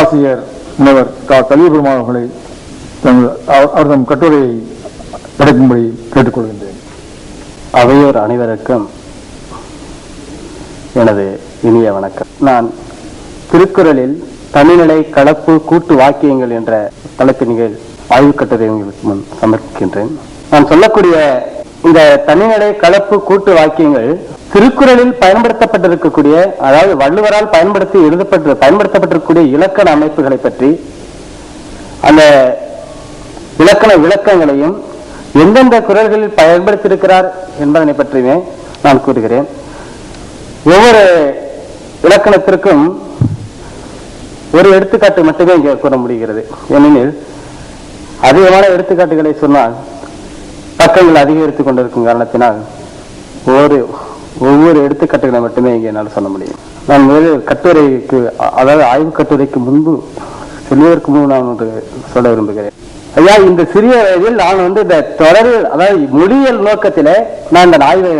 பேராசிரியர் முனைவர் கலியபெருமாள் அவர்களை அவர்தம் கட்டுரையை கிடைக்கும்படி கேட்டுக்கொள்கின்றேன். அவையோர் அனைவருக்கும் எனது இனிய வணக்கம். நான் திருக்குறளில் தனிநிலை கலப்பு கூட்டு வாக்கியங்கள் என்ற தலைப்பினில் ஆய்வுக் கட்டுரை உங்களுக்கு முன் சமர்ப்பிக்கின்றேன். நான் சொல்லக்கூடிய இந்த தனிநிலை கலப்பு கூட்டு வாக்கியங்கள் திருக்குறளில் பயன்படுத்தப்பட்டிருக்கக்கூடிய, அதாவது வள்ளுவரால் பயன்படுத்தப்பட்டிருக்கக்கூடிய இலக்கண அமைப்புகளை பற்றி, அந்த இலக்கண விளக்கங்களையும் எந்தெந்த குறள்களில் பயன்படுத்தியிருக்கிறார் என்பதனை பற்றியுமே நான் கூறுகிறேன். ஒவ்வொரு இலக்கணத்திற்கும் ஒரு எடுத்துக்காட்டு மட்டுமே இங்கே கூற முடிகிறது. ஏனெனில் அதிகமான எடுத்துக்காட்டுகளை சொன்னால் பக்கங்கள் அதிகரித்துக் கொண்டிருக்கும் காரணத்தினால் ஒவ்வொரு எடுத்துக்காட்டுகளை மட்டுமே இங்கே என்னால் சொல்ல முடியும். நான் முதலில் கட்டுரைக்கு, அதாவது ஆய்வு கட்டுரைக்கு முன்பு சொல்வதற்கு முன்பு நான் ஒன்று சொல்ல விரும்புகிறேன். ஐயா, இந்த சிறிய வயதில் நான் இந்த தொடரில், அதாவது மொழியியல் நோக்கத்திலே நான் இந்த ஆய்வை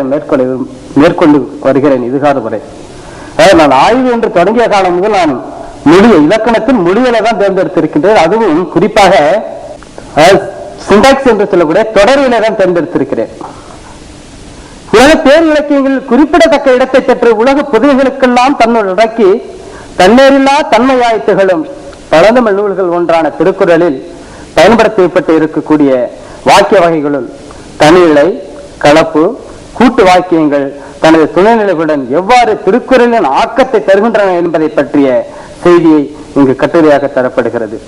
மேற்கொண்டு வருகிறேன் இதுகாலம் வரை. அதாவது நான் ஆய்வு என்று தொடங்கிய காலம் முதல் நான் இலக்கணத்தின் மொழியியலை தான் தேர்ந்தெடுத்திருக்கின்றேன். அதுவும் குறிப்பாக சிண்டாக்ஸ் என்று சொல்லக்கூடிய தொடரிலே தான் தேர்ந்தெடுத்திருக்கிறேன். உலக பேர் இலக்கியங்களில் குறிப்பிடத்தக்க இடத்தை பெற்று உலக புதைகளுக்கெல்லாம் தன்னுள் அடக்கி தன்னேரில்லா தன்மையாய் திகழும் பழந்தமிழ் நூல்கள் ஒன்றான திருக்குறளில் பயன்படுத்தப்பட்டு இருக்கக்கூடிய வாக்கிய வகைகளுள் தனிநிலை, கலப்பு, கூட்டு வாக்கியங்கள் தனது துணைநிலைகளுடன் எவ்வாறு திருக்குறளின் ஆக்கத்தை தருகின்றன என்பதை பற்றிய செய்தியை இங்கு கட்டுரையாக தரப்படுகிறது.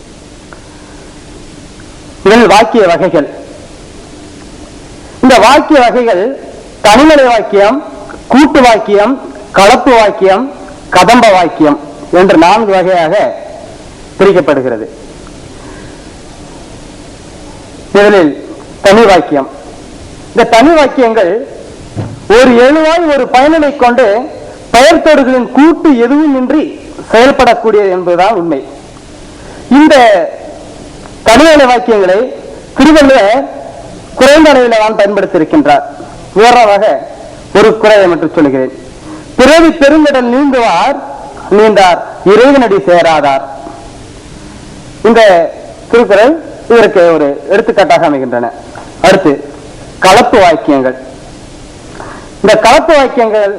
இதில் வாக்கிய வகைகள், இந்த வாக்கிய வகைகள் தனிநிலை வாக்கியம், கூட்டு வாக்கியம், கலப்பு வாக்கியம், கதம்ப வாக்கியம் என்று 4 வகையாக பிரிக்கப்படுகிறது. முதலில் தனி வாக்கியம். இந்த தனி வாக்கியங்கள் ஒரு எழுவாய் ஒரு பயனிலை கொண்டு பெயர்த்தோடுகளின் கூட்டு எதுவும் இன்றி செயல்படக்கூடியது என்பதுதான் உண்மை. இந்த தனிநிலை வாக்கியங்களை திருவள்ளுவர் குறைந்த அளவில் தான் பயன்படுத்தியிருக்கின்றார். உதாரணமாக ஒரு குறையை மட்டும் சொல்லுகிறேன். பிறவி பெருங்கடல் நீந்தார் இறைவனடி சேராதார். இந்த திருக்குறள் இதற்கு ஒரு எடுத்துக்காட்டாக அமைகின்றன. அடுத்து கலப்பு வாக்கியங்கள். இந்த கலப்பு வாக்கியங்கள்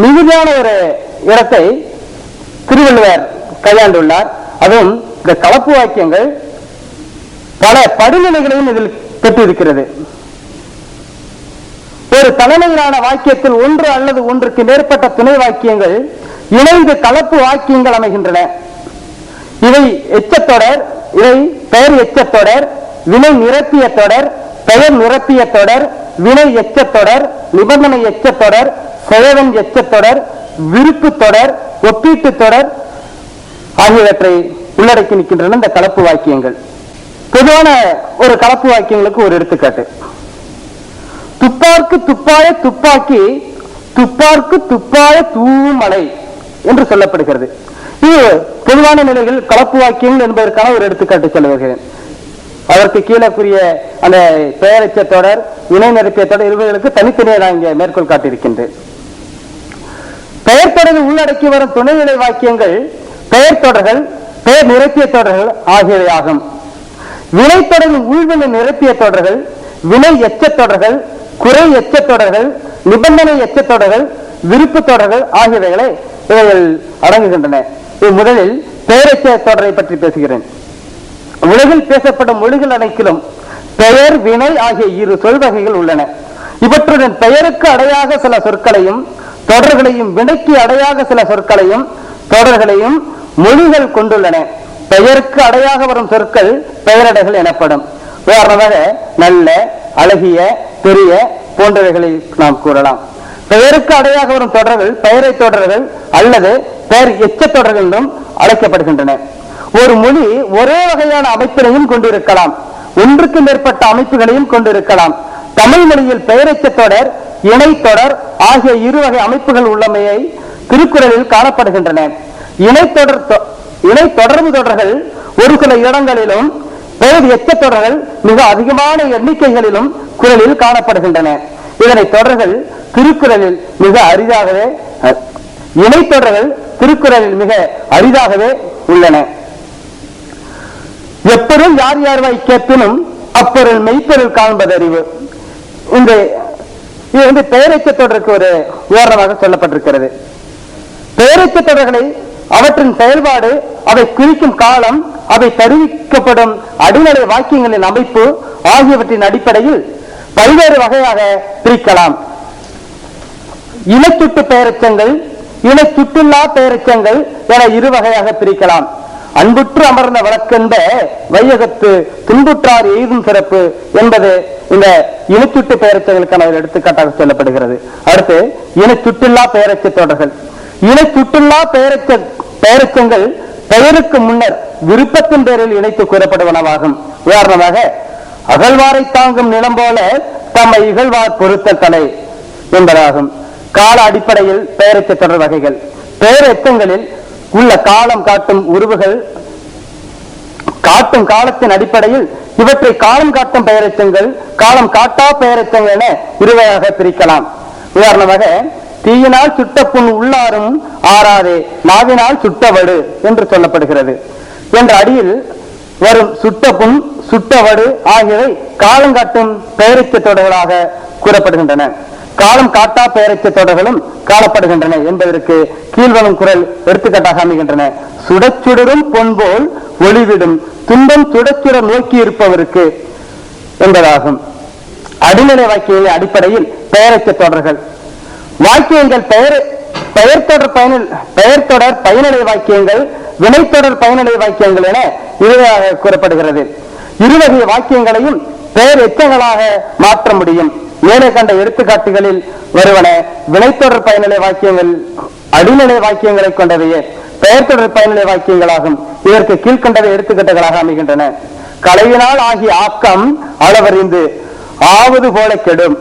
மிகுதியான ஒரு இடத்தை திருவள்ளுவர் கையாண்டுள்ளார். அதுவும் இந்த கலப்பு வாக்கியங்கள் பல படிநிலைகளையும் இதில் பெற்றிருக்கிறது. ஒரு தலைமையிலான வாக்கியத்தில் ஒன்று அல்லது ஒன்றுக்கு மேற்பட்ட துணை வாக்கியங்கள் இணைந்து கலப்பு வாக்கியங்கள் அமைகின்றன. இவை எச்சத்தொடர், இவை பெயர் எச்சத்தொடர், வினை நிரப்பிய தொடர், பெயர் நிரப்பிய தொடர், வினை எச்சத்தொடர், நிபந்தனை எச்சத்தொடர், செயவன் எச்சத்தொடர், விருப்பு தொடர், ஒப்பீட்டு தொடர் ஆகியவற்றை உள்ளடக்கி நிற்கின்றன இந்த கலப்பு வாக்கியங்கள். பொதுவான ஒரு கலப்பு வாக்கியங்களுக்கு ஒரு எடுத்துக்காட்டு: துப்பார்க்கு துப்பாய துப்பாக்கி, துப்பார்க்கு துப்பாய தூவும் மலை என்று சொல்லப்படுகிறது. இது பொதுவான நிலையில் கலப்பு வாக்கியங்கள் என்பதற்கான ஒரு எடுத்துக்காட்டு சொல்ல வருகிறேன். அதற்கு கீழே கூறிய அந்த பெயரெச்ச தொடர், இணை நிரப்பிய தொடர் இவர்களுக்கு தனித்தனியாக நான் இங்கே மேற்கோள் காட்டியிருக்கின்றேன். பெயர் தொடரில் உள்ளடக்கி வரும் துணைநிலை வாக்கியங்கள் பெயர் தொடர்கள், பெயர் நிரப்பிய தொடர்கள் ஆகியவை ஆகும். வினை தொடரில் உள்வினை நிரப்பிய தொடர்கள், வினை எச்ச தொடர்கள், குறை எச்ச தொடர்கள், நிபந்தனை எச்ச தொடர்கள், விருப்பு தொடர்கள் ஆகியவைகளை இவைகள் அடங்குகின்றன. முதலில் பெயரெச்ச தொடரை பற்றி பேசுகிறேன். உலகில் பேசப்படும் மொழிகள் அனைத்திலும் பெயர், வினை ஆகிய 2 சொல் வகைகள் உள்ளன. இவற்றுடன் பெயருக்கு அடையாக சில சொற்களையும் தொடர்களையும், வினைக்கு அடையாக சில சொற்களையும் தொடர்களையும் மொழிகள் கொண்டுள்ளன. பெயருக்கு அடையாக வரும் சொற்கள் பெயரடைகள் எனப்படும். உதாரணமாக நல்ல, அழகிய, பெரிய போன்றவைகளை நாம் கூறலாம். பெயருக்கு அடையாக வரும் தொடர்கள் பெயரை தொடர்கள் அல்லது பெயர் எச்ச தொடர்கள் என்றும் அழைக்கப்படுகின்றன. ஒரு மொழி ஒரே வகையான அமைப்பினையும் கொண்டிருக்கலாம், ஒன்றுக்கு மேற்பட்ட அமைப்புகளையும் கொண்டிருக்கலாம். தமிழ் மொழியில் பெயரெச்ச தொடர், இணை தொடர் ஆகிய 2 வகை அமைப்புகள் உள்ளமையை திருக்குறளில் காணப்படுகின்றன. இணை தொடர்பு தொடர்கள் ஒரு சில இடங்களிலும், பெயர் எச்ச தொடர்கள் மிக அதிகமான எண்ணிக்கைகளிலும் குறளில் காணப்படுகின்றன. இதனை தொடர்கள் திருக்குறளில் மிக அரிதாகவே, இணை தொடர்கள் திருக்குறளில் மிக அரிதாகவே உள்ளன. எப்பொருள் யார் யார்வாய் கேட்பினும் அப்பொருள் மெய்ப்பொருள் காண்பதறிவு. இது பெயரெச்ச தொடருக்கு ஒரு உதாரணமாக சொல்லப்பட்டிருக்கிறது. பெயரெச்ச தொடர்களை அவற்றின் செயல்பாடு, அவை குறிக்கும் காலம், அவை தெரிவிக்கப்படும் அடிநிலை வாக்கியங்களின் அமைப்பு ஆகியவற்றின் அடிப்படையில் பல்வேறு வகையாக பிரிக்கலாம். இனச்சுட்டு பெயரெச்சங்கள், இனச்சுட்டுல்லா பெயரெச்சங்கள் என இரு வகையாக பிரிக்கலாம். அன்புற்று அமர்ந்த வழக்கென்ப வையகத்து துன்புற்றார் எய்தும் சிறப்பு என்பது இந்த இனச்சுட்டு பெயரெச்சங்களுக்கான எடுத்துக்காட்டாக சொல்லப்படுகிறது. அடுத்து இனச்சுட்டுல்லா பெயரெச்ச தொடர்கள். இனச்சுட்டுல்லா பெயரெச்சங்கள் பெயருக்கு முன்னர் விருப்பத்தின் பேரில் இணைத்து கூறப்படுவனவாகும். உதாரணமாக, அகழ்வாரை தாங்கும் நிலம் போல தம்மை இகழ்வார் பொருத்த தலை என்பதாகும். கால அடிப்படையில் பெயரெச்ச தொடர் வகைகள். பெயரெச்சங்களில் உள்ள காலம் காட்டும் உருவுகள் காட்டும் காலத்தின் அடிப்படையில் இவற்றை காலம் காட்டும் பெயரெச்சங்கள், காலம் காட்டா பெயரெச்சங்கள் என இருவகையாக பிரிக்கலாம். உதாரணமாக, தீயினால் சுட்ட புண் உள்ளாரும் ஆறாதே நாவினால் சுட்டவடு என்று சொல்லப்படுகிறது என்ற அடியில் வரும் சுட்ட புண், சுட்டவடு ஆகியவை காலம் காட்டும் பெயரெச்ச தொடர்களாக கூறப்படுகின்றன. காலம் காட்டா பெயரெச்ச தொடர்களும் காணப்படுகின்றன என்பதற்கு கீழ்வரும் குரல் எடுத்துக்காட்டாக அமைகின்றன. சுடச்சுடரும் பொன்போல் ஒளிவிடும் துன்பம் சுடச்சுட நோக்கி இருப்பவருக்கு என்பதாகும். அடிநிலை வாக்கியங்களின் அடிப்படையில் பெயரெச்ச தொடர்கள். வாக்கியங்கள் பெயர் தொடர் பயனிலை வாக்கியங்கள், வினைத்தொடர் பயனிலை வாக்கியங்கள் என இருவகையாக கூறப்படுகிறது. இருவகை வாக்கியங்களையும் பெயர் எச்சங்களாக மாற்ற முடியும். மேலே கண்ட எடுத்துக்காட்டுகளில் வருவன வினைத்தொடர் பயனிலை வாக்கியங்கள் அடிநிலை வாக்கியங்களை கொண்டவையே பெயர் தொடர் பயனிலை வாக்கியங்களாகும். இதற்கு கீழ்கண்டவை எடுத்துக்காட்டுகளாக அமைகின்றன. கலையினால் ஆகிய ஆக்கம் அளவறிந்து ஆவது போல கெடும்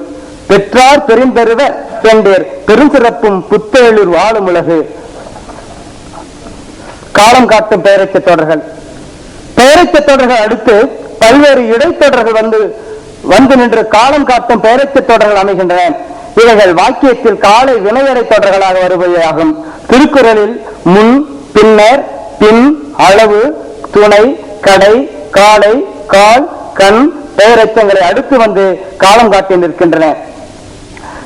பெற்றார் பெரும்பெருவர் பெண்டேர் பெருஞ்சிறப்பும் புத்தெழுர் வாழும் உலகு. காலம் காட்டும் பெயரெச்ச தொடர்கள். பெயரெச்ச தொடர்கள் அடுத்து பல்வேறு இடைத்தொடர்கள் வந்து நின்று காலம் காட்டும் பெயரெச்ச தொடர்கள் அமைகின்றன. இவைகள் வாக்கியத்தில் காலை வினையறை தொடர்களாக வருபவையாகும். திருக்குறளில் முன், பின்னர், பின், அளவு, துணை, கடை, காலை, கால், கண் பெயரெச்சங்களை அடுத்து வந்து காலம் காட்டி நிற்கின்றன.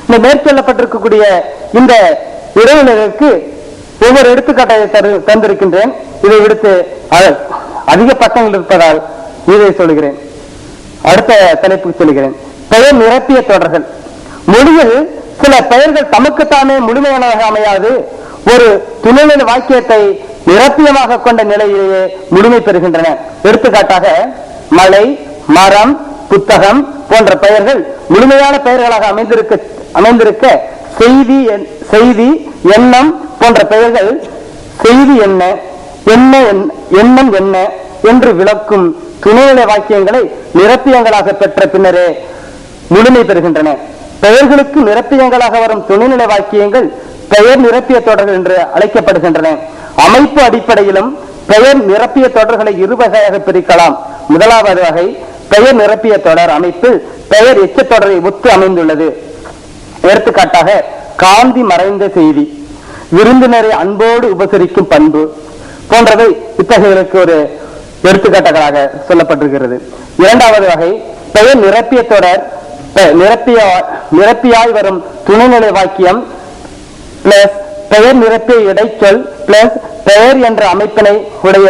இந்த மேற்கொள்ளப்பட்டிருக்கக்கூடிய இந்த இடைநிலைக்கு ஒவ்வொரு எடுத்துக்காட்டை தந்திருக்கின்றேன். இதை விடுத்து அதிக பக்கங்கள் இருப்பதால் இதை சொல்கிறேன். அடுத்த தலைப்புக்கு சொல்கிறேன். பெயர் நிரப்பிய தொடர்கள். மொழியில் சில பெயர்கள் தமக்குத்தானே முழுமையானதாக அமையாது. ஒரு துணைநிலை வாக்கியத்தை நிரப்பியமாக கொண்ட நிலையிலேயே முழுமை பெறுகின்றன. எடுத்துக்காட்டாக, மலை, மரம், புத்தகம் போன்ற பெயர்கள் முழுமையான பெயர்களாக அமைந்திருக்க செய்தி, எண்ணம் போன்ற பெயர்கள் செய்தி என்ன, எண்ணம் என்ன என்று விளக்கும் துணைநிலை வாக்கியங்களை நிரப்பியங்களாக பெற்ற பின்னரே முழுமை பெறுகின்றன. பெயர்களுக்கு நிரப்பியங்களாக வரும் துணைநிலை வாக்கியங்கள் பெயர் நிரப்பிய தொடர்கள் என்று அழைக்கப்படுகின்றன. அமைப்பு அடிப்படையிலும் பெயர் நிரப்பிய தொடர்களை இரு வகையாக பிரிக்கலாம். முதலாவது வகை பெயர் நிரப்பிய தொடர் அமைப்பு பெயர் எச்ச தொடரை ஒத்து அமைந்துள்ளது. எடுத்துக்காட்டாக, காந்தி மறைந்த செய்தி, விருந்தினரை அன்போடு உபசரிக்கும் பண்பு போன்றவை இத்தகையவருக்கு ஒரு எடுத்துக்காட்டுகளாக சொல்லப்பட்டிருக்கிறது. இரண்டாவது வகை பெயர் நிரப்பிய தொடர் நிரப்பியாய் வரும் துணைநிலை வாக்கியம் பிளஸ் பெயர் நிரப்பிய இடைச்சொல் பிளஸ் பெயர் என்ற அமைப்பினை உடைய